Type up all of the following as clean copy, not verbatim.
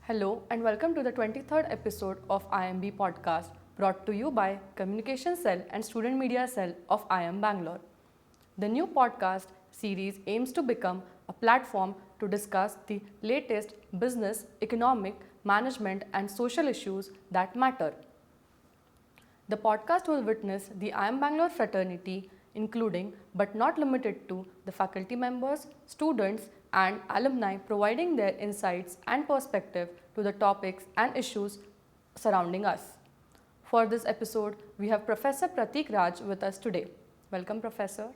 Hello and welcome to the 23rd episode of IIMB Podcast, brought to you by Communication Cell and Student Media Cell of IIM Bangalore. The new podcast series aims to become a platform to discuss the latest business, economic, management, and social issues that matter. The podcast will witness the IIM Bangalore fraternity, including but not limited to the faculty members, students, and alumni, providing their insights and perspective to the topics and issues surrounding us. For this episode, we have Professor Prateek Raj with us today. Welcome, Professor.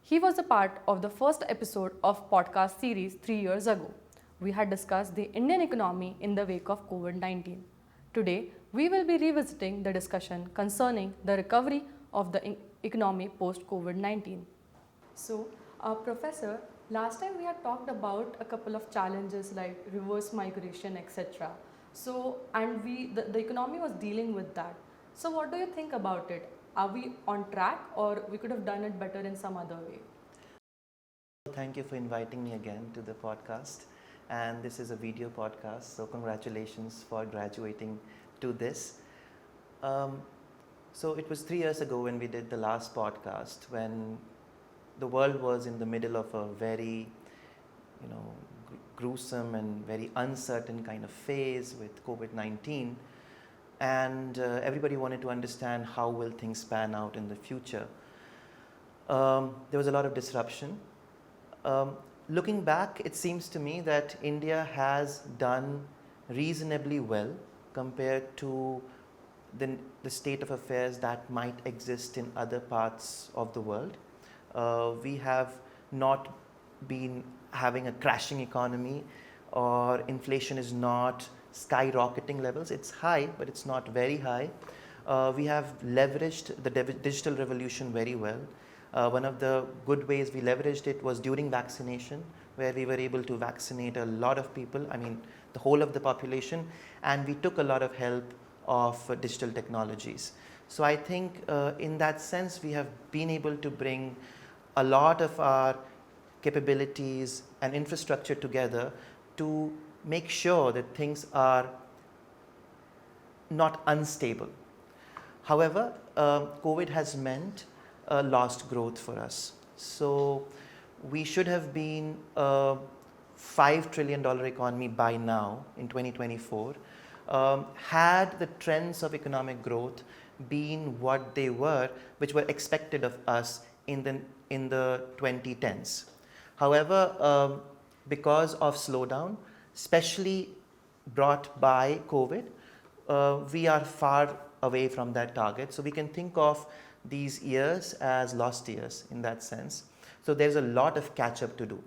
He was a part of the first episode of podcast series 3 years ago. We had discussed the Indian economy in the wake of COVID-19. Today, we will be revisiting the discussion concerning the recovery of the economy post-COVID-19. So, Professor, last time we had talked about a couple of challenges like reverse migration, etc. So, and the economy was dealing with that. So, what do you think about it? Are we on track, or we could have done it better in some other way? Thank you for inviting me again to the podcast. And this is a video podcast, so congratulations for graduating to this. So it was 3 years ago when we did the last podcast, when the world was in the middle of a very, gruesome and very uncertain kind of phase with COVID-19, and everybody wanted to understand how will things pan out in the future. There was a lot of disruption. Looking back, it seems to me that India has done reasonably well compared to the state of affairs that might exist in other parts of the world. We have not been having a crashing economy, or inflation is not skyrocketing levels. It's high, but it's not very high. We have leveraged the digital revolution very well. One of the good ways we leveraged it was during vaccination, where we were able to vaccinate a lot of people, the whole of the population, and we took a lot of help of digital technologies. So I think in that sense, we have been able to bring a lot of our capabilities and infrastructure together to make sure that things are not unstable. However, COVID has meant lost growth for us. So we should have been a $5 trillion economy by now in 2024, had the trends of economic growth been what they were, which were expected of us in the 2010s. However, because of slowdown, especially brought by COVID, we are far away from that target. So we can think of these years as lost years in that sense. So there's a lot of catch up to do.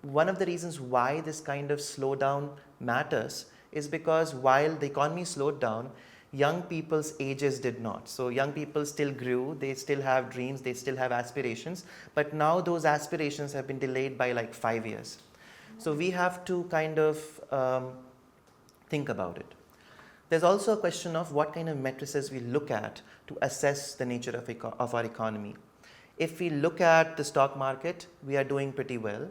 One of the reasons why this kind of slowdown matters is because while the economy slowed down, young people's ages did not. So young people still grew, they still have dreams, they still have aspirations, but now those aspirations have been delayed by like 5 years. So we have to kind of think about it. There's also a question of what kind of matrices we look at to assess the nature of our economy. If we look at the stock market, we are doing pretty well,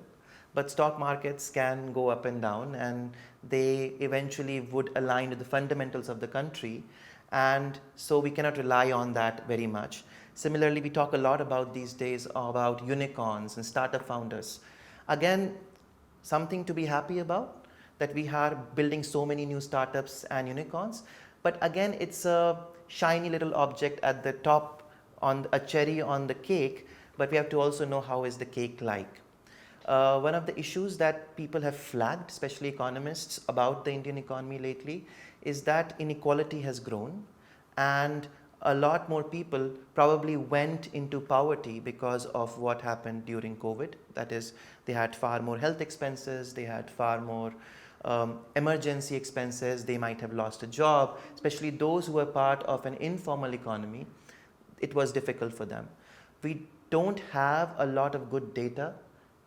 but stock markets can go up and down, and they eventually would align with the fundamentals of the country, and so we cannot rely on that very much. Similarly, we talk a lot about these days about unicorns and startup founders. Again, something to be happy about, that we are building so many new startups and unicorns. But again, it's a shiny little object at the top, on a cherry on the cake, but we have to also know how is the cake like. One of the issues that people have flagged, especially economists, about the Indian economy lately is that inequality has grown, and a lot more people probably went into poverty because of what happened during COVID. That is, they had far more health expenses, they had far more emergency expenses, they might have lost a job, especially those who were part of an informal economy. It was difficult for them. We don't have a lot of good data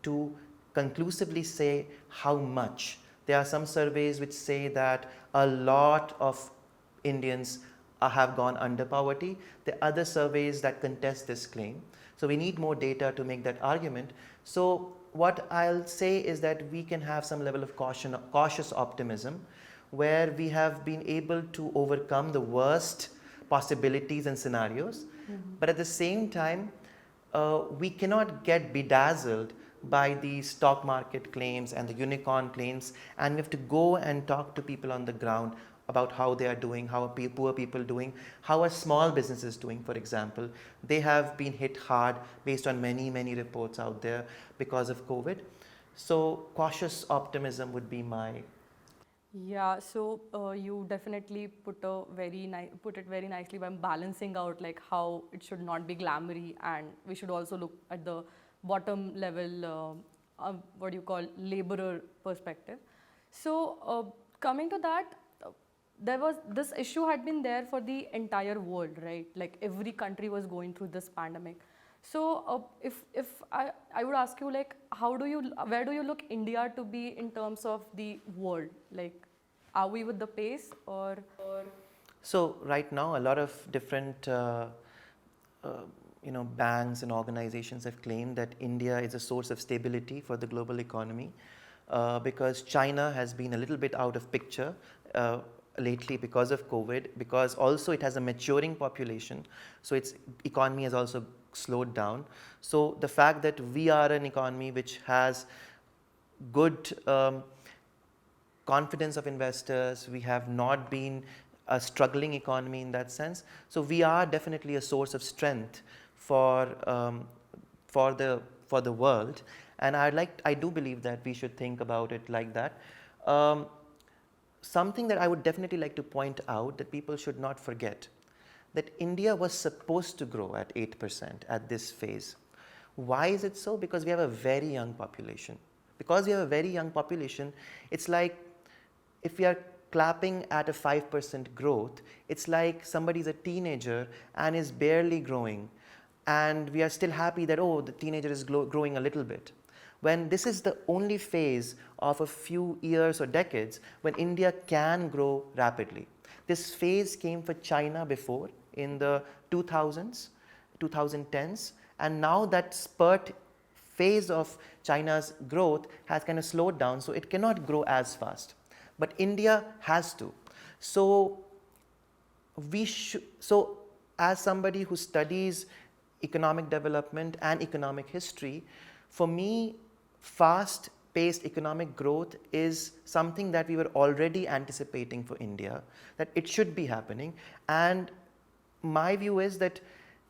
to conclusively say how much. There are some surveys which say that a lot of Indians have gone under poverty. There are other surveys that contest this claim. So we need more data to make that argument. So what I'll say is that we can have some level of cautious optimism, where we have been able to overcome the worst possibilities and scenarios, but at the same time, we cannot get bedazzled by the stock market claims and the unicorn claims, and we have to go and talk to people on the ground about how they are doing, how are poor people doing, how are small businesses doing, for example. They have been hit hard based on many reports out there because of COVID. So cautious optimism would be my. Yeah, so you definitely put it very nicely by balancing out like how it should not be glamoury, and we should also look at the bottom level, what do you call, laborer perspective. So coming to that, there was this issue had been there for the entire world, right? Like every country was going through this pandemic. So if I would ask you, like, where do you look India to be in terms of the world? Like, are we with the pace or? So right now, a lot of different banks and organizations have claimed that India is a source of stability for the global economy, because China has been a little bit out of picture lately because of COVID, because also it has a maturing population, so its economy has also slowed down. So the fact that we are an economy which has good confidence of investors, we have not been a struggling economy in that sense. So we are definitely a source of strength for the world, and I do believe that we should think about it like that. Something that I would definitely like to point out that people should not forget, that India was supposed to grow at 8% at this phase. Why is it so? Because we have a very young population. Because we have a very young population, it's like if we are clapping at a 5% growth, it's like somebody's a teenager and is barely growing, and we are still happy that, oh, the teenager is growing a little bit. When this is the only phase of a few years or decades when India can grow rapidly. This phase came for China before in the 2000s, 2010s, and now that spurt phase of China's growth has kind of slowed down, so it cannot grow as fast. But India has to. So as somebody who studies economic development and economic history, for me, fast-paced economic growth is something that we were already anticipating for India, that it should be happening. And my view is that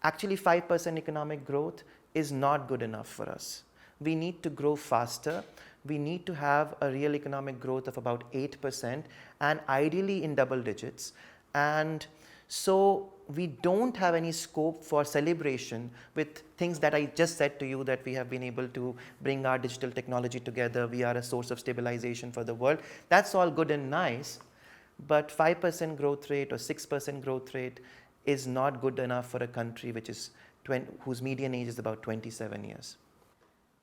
actually 5% economic growth is not good enough for us. We need to grow faster. We need to have a real economic growth of about 8% and ideally in double digits. And so we don't have any scope for celebration with things that I just said to you, that we have been able to bring our digital technology together. We are a source of stabilization for the world. That's all good and nice, but 5% growth rate or 6% growth rate is not good enough for a country which is whose median age is about 27 years.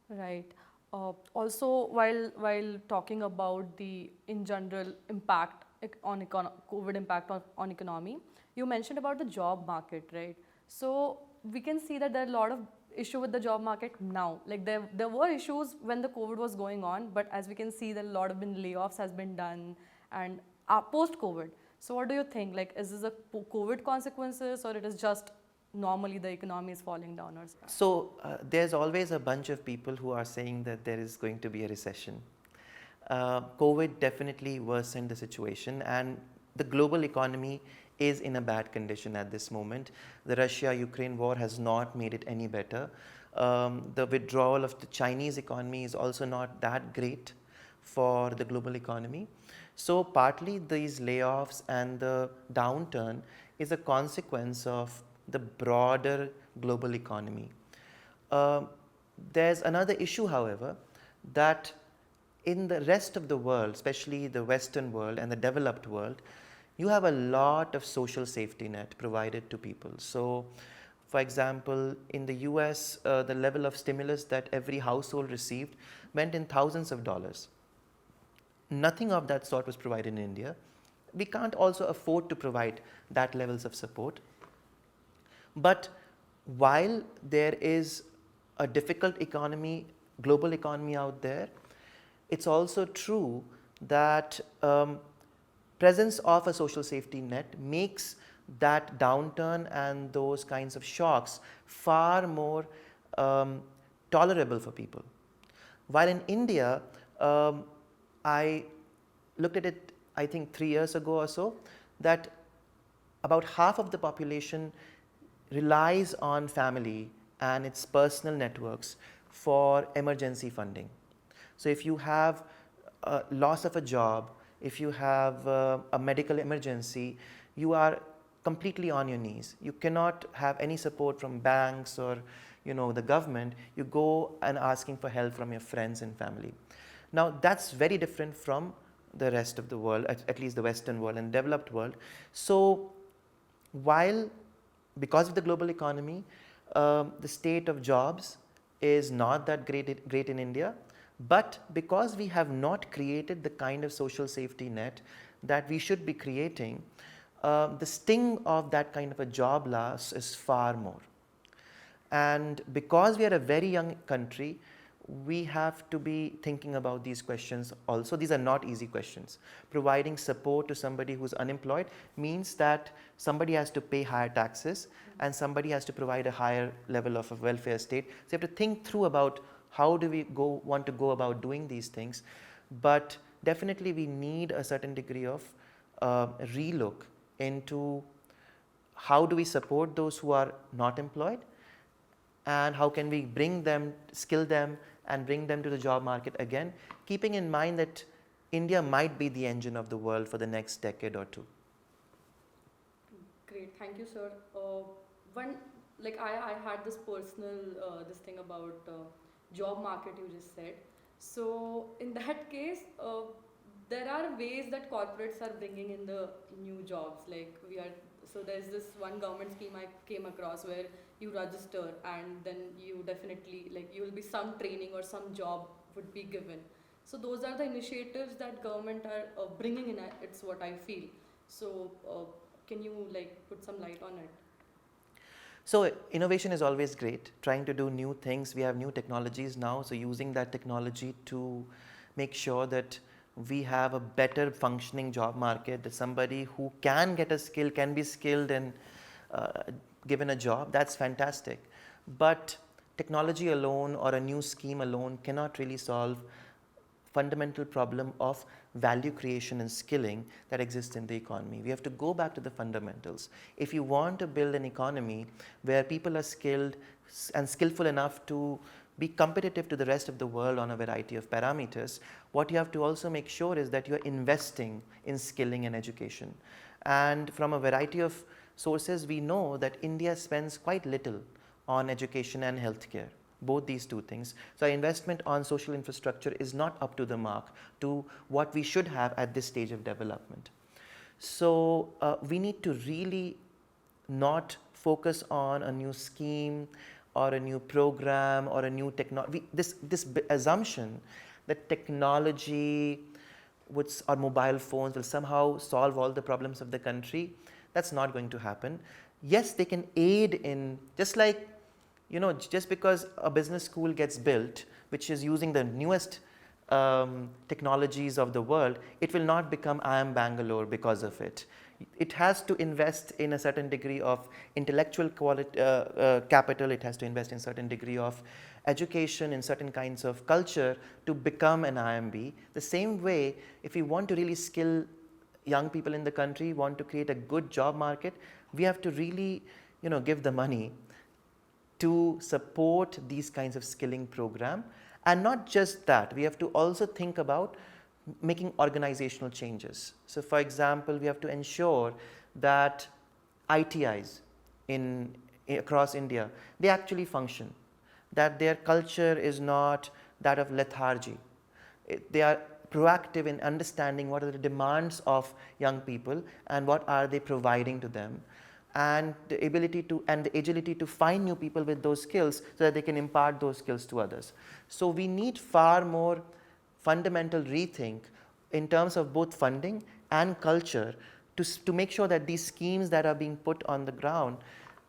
Right. Also, while talking about the in general impact on COVID impact on economy, you mentioned about the job market, right? So we can see that there are a lot of issue with the job market now. Like there were issues when the COVID was going on, but as we can see that a lot of layoffs has been done and post COVID. So what do you think? Like, is this a COVID consequences, or it is just normally the economy is falling down or something? So there's always a bunch of people who are saying that there is going to be a recession. COVID definitely worsened the situation, and the global economy is in a bad condition at this moment. The Russia-Ukraine war has not made it any better. The withdrawal of the Chinese economy is also not that great for the global economy. So partly these layoffs and the downturn is a consequence of the broader global economy. There's another issue, however, that in the rest of the world, especially the Western world and the developed world, you have a lot of social safety net provided to people. So, for example, in the US, the level of stimulus that every household received went in thousands of dollars. Nothing of that sort was provided in India. We can't also afford to provide that levels of support. But while there is a difficult economy global economy out there, it's also true that presence of a social safety net makes that downturn and those kinds of shocks far more tolerable for people. While in India, I looked at it, I think 3 years ago or so, that about half of the population relies on family and its personal networks for emergency funding. So if you have a loss of a job, if you have a medical emergency, you are completely on your knees. You cannot have any support from banks or the government. You go and asking for help from your friends and family. Now that's very different from the rest of the world, at least the Western world and developed world. So while because of the global economy, the state of jobs is not that great in India, but because we have not created the kind of social safety net that we should be creating, the sting of that kind of a job loss is far more. And because we are a very young country, we have to be thinking about these questions also. These are not easy questions. Providing support to somebody who's unemployed means that somebody has to pay higher taxes and somebody has to provide a higher level of a welfare state. So you have to think through about how do we want to go about doing these things. But definitely we need a certain degree of relook into how do we support those who are not employed, and how can we bring them, skill them, and bring them to the job market again, keeping in mind that India might be the engine of the world for the next decade or two. Great, thank you, sir. I had this personal this thing about job market you just said. So in that case, there are ways that corporates are bringing in the new jobs. So there's this one government scheme I came across where you register and then you definitely you will be some training or some job would be given. So those are the initiatives that government are bringing in. It's what I feel. So can you put some light on it? So innovation is always great, trying to do new things. We have new technologies now, so using that technology to make sure that we have a better functioning job market, that somebody who can get a skill, can be skilled and given a job, that's fantastic. But technology alone or a new scheme alone cannot really solve fundamental problem of value creation and skilling that exists in the economy. We have to go back to the fundamentals. If you want to build an economy where people are skilled and skillful enough to be competitive to the rest of the world on a variety of parameters, what you have to also make sure is that you are investing in skilling and education. And from a variety of sources, we know that India spends quite little on education and healthcare, both these two things. So our investment on social infrastructure is not up to the mark to what we should have at this stage of development. So we need to really not focus on a new scheme or a new program or a new technology. This assumption that technology or mobile phones will somehow solve all the problems of the country, that's not going to happen. Yes, they can aid in, just like, just because a business school gets built, which is using the newest technologies of the world, it will not become IIM Bangalore because of it. It has to invest in a certain degree of intellectual capital, it has to invest in a certain degree of education, in certain kinds of culture to become an IIMB. The same way, if we want to really skill young people in the country, want to create a good job market, we have to really give the money to support these kinds of skilling program. And not just that, we have to also think about making organizational changes. So for example, we have to ensure that ITIs across India, they actually function, that their culture is not that of lethargy. They are proactive in understanding what are the demands of young people and what are they providing to them, and the ability to and the agility to find new people with those skills so that they can impart those skills to others. So we need far more fundamental rethink in terms of both funding and culture to make sure that these schemes that are being put on the ground,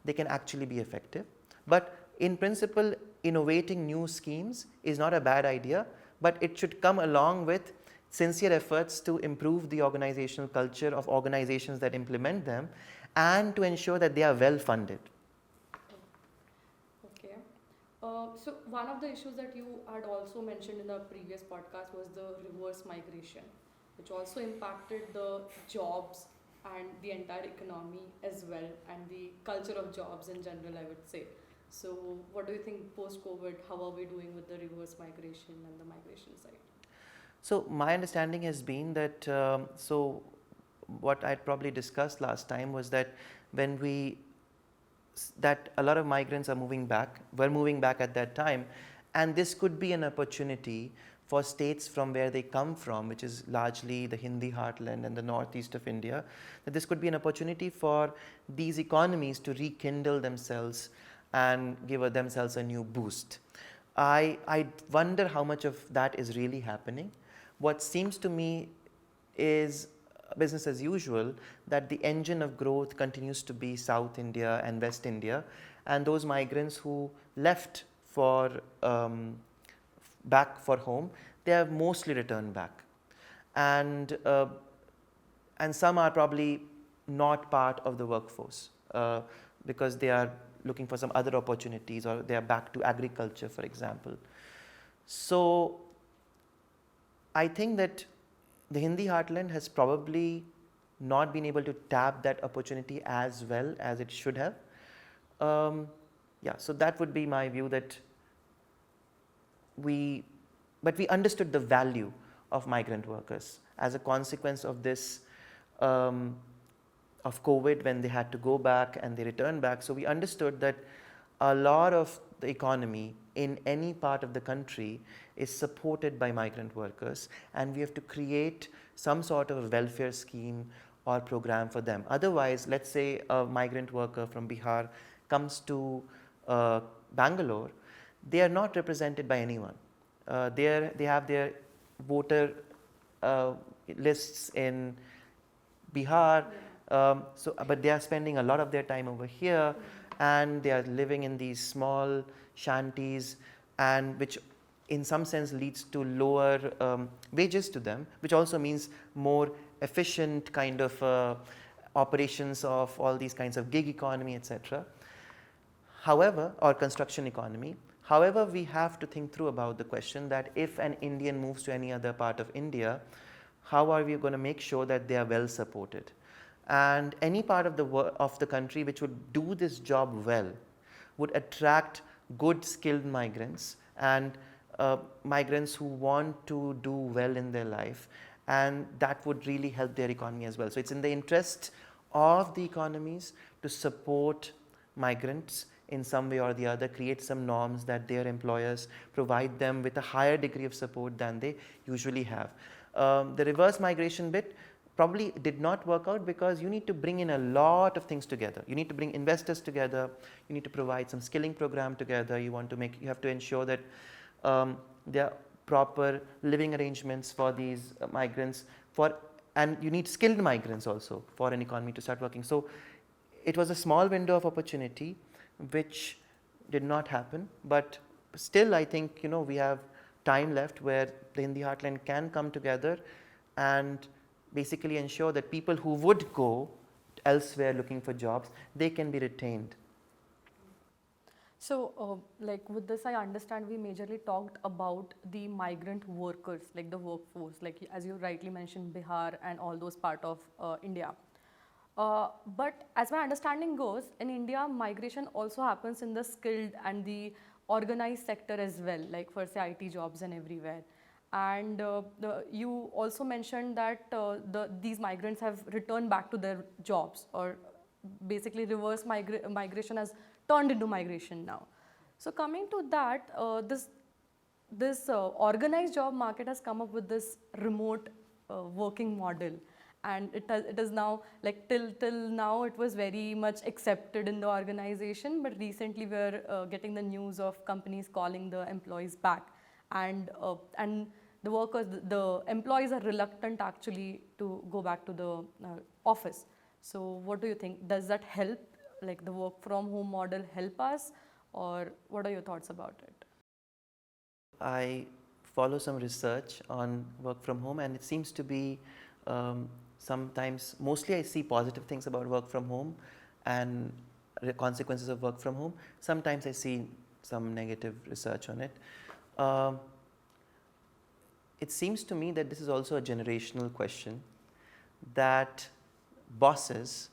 they can actually be effective. But in principle, innovating new schemes is not a bad idea, but it should come along with sincere efforts to improve the organizational culture of organizations that implement them and to ensure that they are well funded. Okay. So one of the issues that you had also mentioned in the previous podcast was the reverse migration, which also impacted the jobs and the entire economy as well, and the culture of jobs in general, I would say. So what do you think post-COVID, how are we doing with the reverse migration and the migration side? So my understanding has been that, what I'd probably discussed last time was that when that a lot of migrants were moving back at that time, and this could be an opportunity for states from where they come from, which is largely the Hindi heartland and the northeast of India, that this could be an opportunity for these economies to rekindle themselves and give themselves a new boost. I wonder how much of that is really happening. What seems to me is business as usual, that the engine of growth continues to be South India and West India, and those migrants who left for back for home, they have mostly returned back, and some are probably not part of the workforce because they are looking for some other opportunities, or they are back to agriculture, for example. So I think that the Hindi heartland has probably not been able to tap that opportunity as well as it should have. So that would be my view, that we understood the value of migrant workers as a consequence of this, of COVID, when they had to go back and they returned back. So we understood that a lot of the economy in any part of the country is supported by migrant workers, and we have to create some sort of a welfare scheme or program for them. Otherwise, let's say a migrant worker from Bihar comes to Bangalore, they are not represented by anyone. They have their voter lists in Bihar, but they are spending a lot of their time over here, and they are living in these small shanties, and which in some sense leads to lower wages to them, which also means more efficient kind of operations of all these kinds of gig economy, etc. However, or construction economy. However, we have to think through about the question that if an Indian moves to any other part of India, how are we going to make sure that they are well supported? And any part of the country which would do this job well would attract good skilled migrants, and migrants who want to do well in their life, and that would really help their economy as well. So it's in the interest of the economies to support migrants in some way or the other, create some norms that their employers provide them with a higher degree of support than they usually have. The reverse migration bit probably did not work out because you need to bring in a lot of things together. You need to bring investors together. You need to provide some skilling program together. You have to ensure that there are proper living arrangements for these migrants, and you need skilled migrants also for an economy to start working. So it was a small window of opportunity which did not happen, but still I think we have time left where the Hindi heartland can come together and basically ensure that people who would go elsewhere looking for jobs, they can be retained. So, with this, I understand we majorly talked about the migrant workers, like the workforce, like as you rightly mentioned, Bihar and all those part of India. But as my understanding goes, in India, migration also happens in the skilled and the organized sector as well, like for say IT jobs and everywhere. And you also mentioned that these migrants have returned back to their jobs, or basically reverse migration has turned into migration now. So coming to that, this organized job market has come up with this remote working model, and it is now like till now it was very much accepted in the organization, but recently we are getting the news of companies calling the employees back, and the employees are reluctant actually to go back to the office. So what do you think? Does that help, like the work from home model help us, or what are your thoughts about it? I follow some research on work from home, and it seems to be sometimes, mostly I see positive things about work from home and the consequences of work from home. Sometimes I see some negative research on it. Um, it seems to me that this is also a generational question, that bosses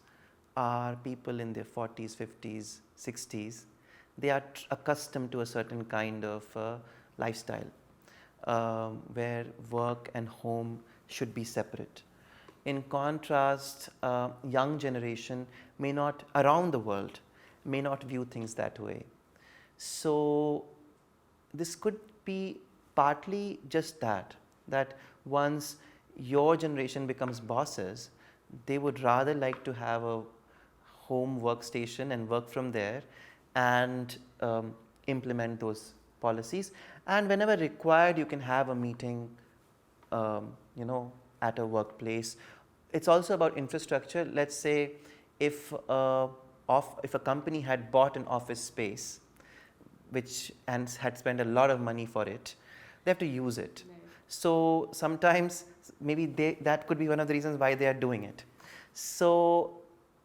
are people in their 40s, 50s, 60s. They are accustomed to a certain kind of lifestyle where work and home should be separate. In contrast, young generation may not, around the world, may not view things that way. So this could be partly just that once your generation becomes bosses, they would rather like to have a home workstation and work from there and implement those policies. And whenever required, you can have a meeting, at a workplace. It's also about infrastructure. Let's say if a company had bought an office space, and had spent a lot of money for it, they have to use it. Right. So sometimes maybe that could be one of the reasons why they are doing it. So,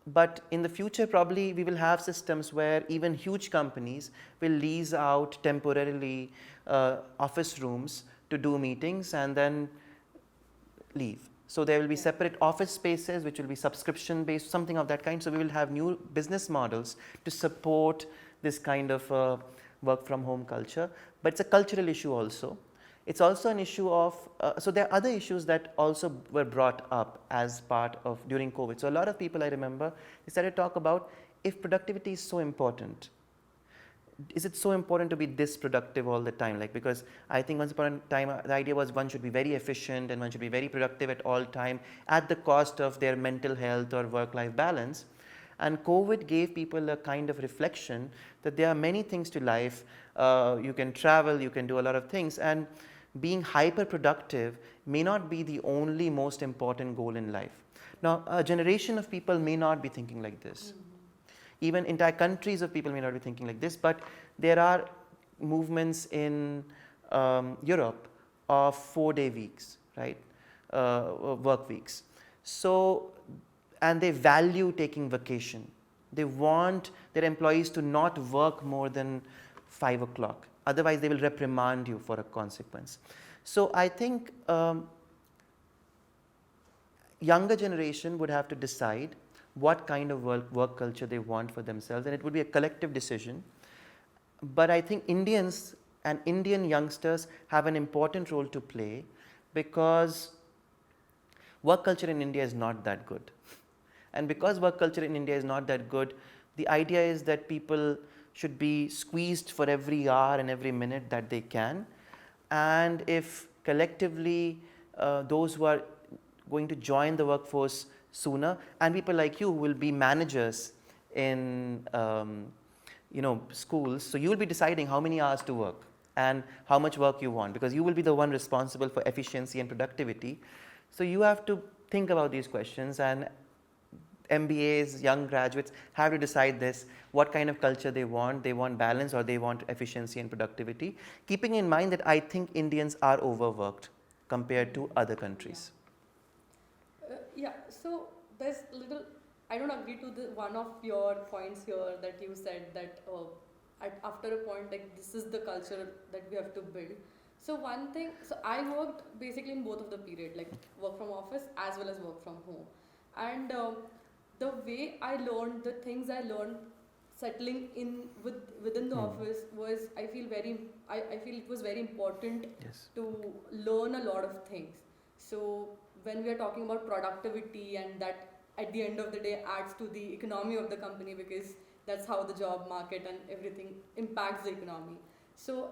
but in the future, probably we will have systems where even huge companies will lease out temporarily office rooms to do meetings and then leave. So there will be separate office spaces which will be subscription based, something of that kind. So we will have new business models to support this kind of work from home culture. But it's a cultural issue also. It's also an issue of, so there are other issues that also were brought up as part of during COVID. So a lot of people, I remember, they started to talk about, if productivity is so important, is it so important to be this productive all the time? Like, because I think once upon a time, the idea was one should be very efficient and one should be very productive at all time at the cost of their mental health or work-life balance. And COVID gave people a kind of reflection that there are many things to life. You can travel, you can do a lot of things, and being hyper productive may not be the only most important goal in life. Now, a generation of people may not be thinking like this. Mm-hmm. Even entire countries of people may not be thinking like this, but there are movements in Europe of 4-day weeks, right? Work weeks. So, and they value taking vacation. They want their employees to not work more than 5 o'clock. Otherwise, they will reprimand you for a consequence. So I think younger generation would have to decide what kind of work culture they want for themselves, and it would be a collective decision. But I think Indians and Indian youngsters have an important role to play, because work culture in India is not that good. And because work culture in India is not that good, the idea is that people should be squeezed for every hour and every minute that they can. And if collectively those who are going to join the workforce sooner, and people like you will be managers in schools, so you will be deciding how many hours to work and how much work you want, because you will be the one responsible for efficiency and productivity. So you have to think about these questions, and MBAs, young graduates have to decide this, what kind of culture they want. They want balance or they want efficiency and productivity, keeping in mind that I think Indians are overworked compared to other countries. So there's little, I don't agree to the one of your points here that you said that after a point, like, this is the culture that we have to build. So one thing, so I worked basically in both of the period, like work from office as well as work from home. And the way I learned, the things I learned settling in within the office was, I feel it was very important to learn a lot of things. So when we are talking about productivity, and that at the end of the day adds to the economy of the company, because that's how the job market and everything impacts the economy. So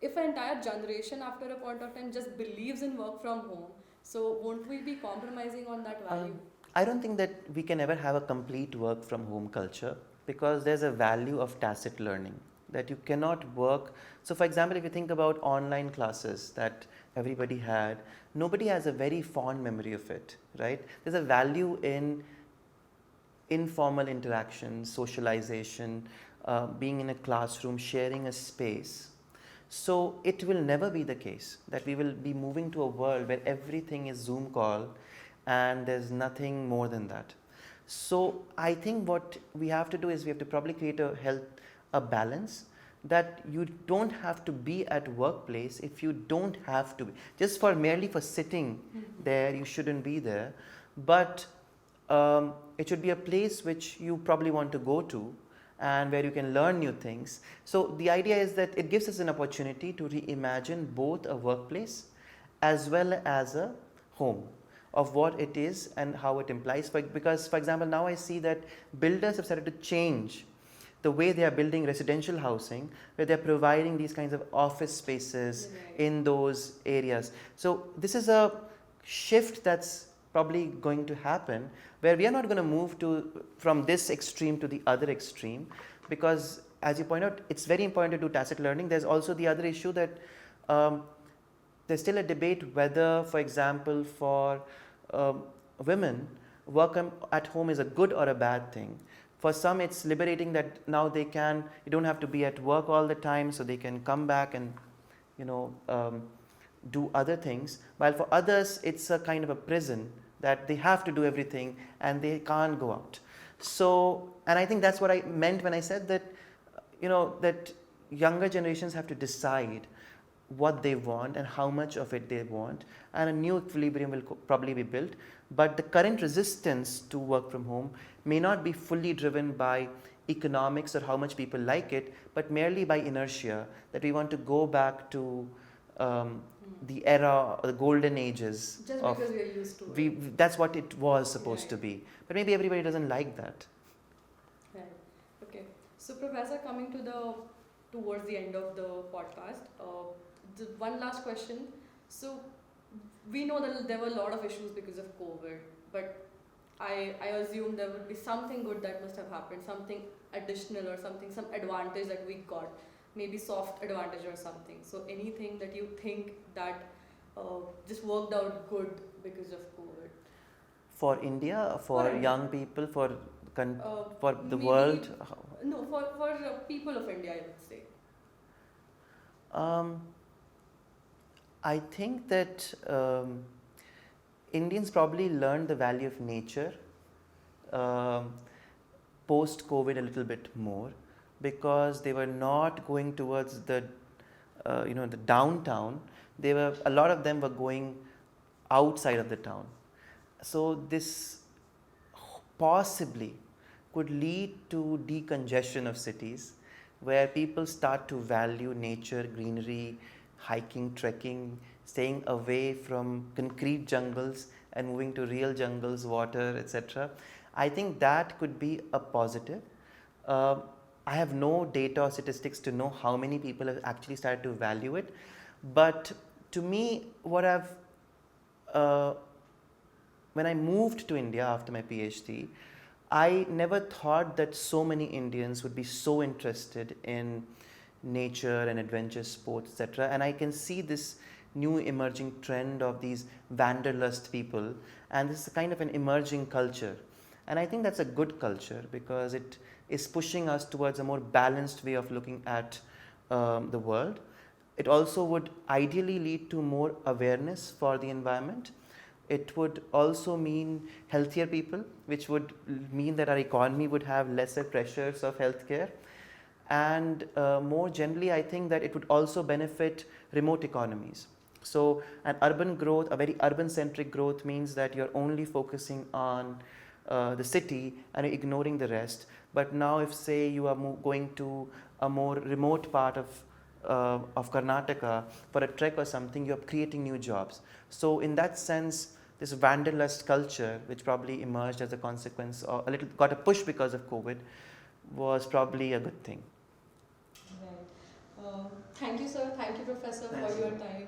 if an entire generation after a point of time just believes in work from home, so won't we be compromising on that value? I don't think that we can ever have a complete work from home culture, because there's a value of tacit learning that you cannot work. So for example, if you think about online classes that everybody had, nobody has a very fond memory of it, right? There's a value in informal interaction, socialization, being in a classroom, sharing a space. So it will never be the case that we will be moving to a world where everything is Zoom call and there's nothing more than that. So I think what we have to do is we have to probably create a balance that you don't have to be at workplace if you don't have to be. Just for merely for sitting there, you shouldn't be there. But it should be a place which you probably want to go to and where you can learn new things. So the idea is that it gives us an opportunity to reimagine both a workplace as well as a home of what it is and how it implies. Because, for example, now I see that builders have started to change the way they are building residential housing, where they're providing these kinds of office spaces in those areas. So this is a shift that's probably going to happen, where we are not going to move from this extreme to the other extreme, because as you point out, it's very important to do tacit learning. There's also the other issue that there's still a debate whether, for example, for women, work at home is a good or a bad thing. For some, it's liberating that now you don't have to be at work all the time, so they can come back and, do other things. While for others, it's a kind of a prison that they have to do everything and they can't go out. So, and I think that's what I meant when I said that, that younger generations have to decide what they want and how much of it they want, and a new equilibrium will probably be built. But the current resistance to work from home may not be fully driven by economics or how much people like it, but merely by inertia, that we want to go back to the era, the golden ages. Just because we are used to it. That's what it was supposed to be. But maybe everybody doesn't like that. Right. Okay. So, Professor, coming towards the end of the podcast, one last question. So, we know that there were a lot of issues because of COVID, but I assume there would be something good that must have happened, something additional or some advantage that we got, maybe soft advantage or something. So anything that you think that just worked out good because of COVID? For India, for young people, for the maybe, world? No, for people of India, I would say. I think that Indians probably learned the value of nature post-COVID a little bit more, because they were not going towards the downtown. A lot of them were going outside of the town. So this possibly could lead to decongestion of cities, where people start to value nature, greenery, hiking, trekking, staying away from concrete jungles and moving to real jungles, water, etc. I think that could be a positive. I have no data or statistics to know how many people have actually started to value it. But to me, when I moved to India after my PhD, I never thought that so many Indians would be so interested in nature and adventure sports, etc. And I can see this new emerging trend of these wanderlust people, and this is kind of an emerging culture. And I think that's a good culture, because it is pushing us towards a more balanced way of looking at the world. It also would ideally lead to more awareness for the environment. It would also mean healthier people, which would mean that our economy would have lesser pressures of healthcare. And more generally, I think that it would also benefit remote economies. So an urban growth, a very urban-centric growth, means that you're only focusing on the city and ignoring the rest. But now if, say, you are going to a more remote part of Karnataka for a trek or something, you're creating new jobs. So in that sense, this wanderlust culture, which probably emerged as a consequence or got a push because of COVID, was probably a good thing. Right. Thank you, sir. Thank you, Professor, for your time.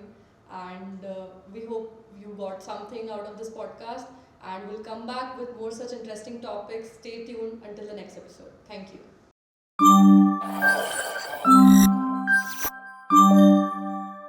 And we hope you got something out of this podcast. And we'll come back with more such interesting topics. Stay tuned until the next episode. Thank you.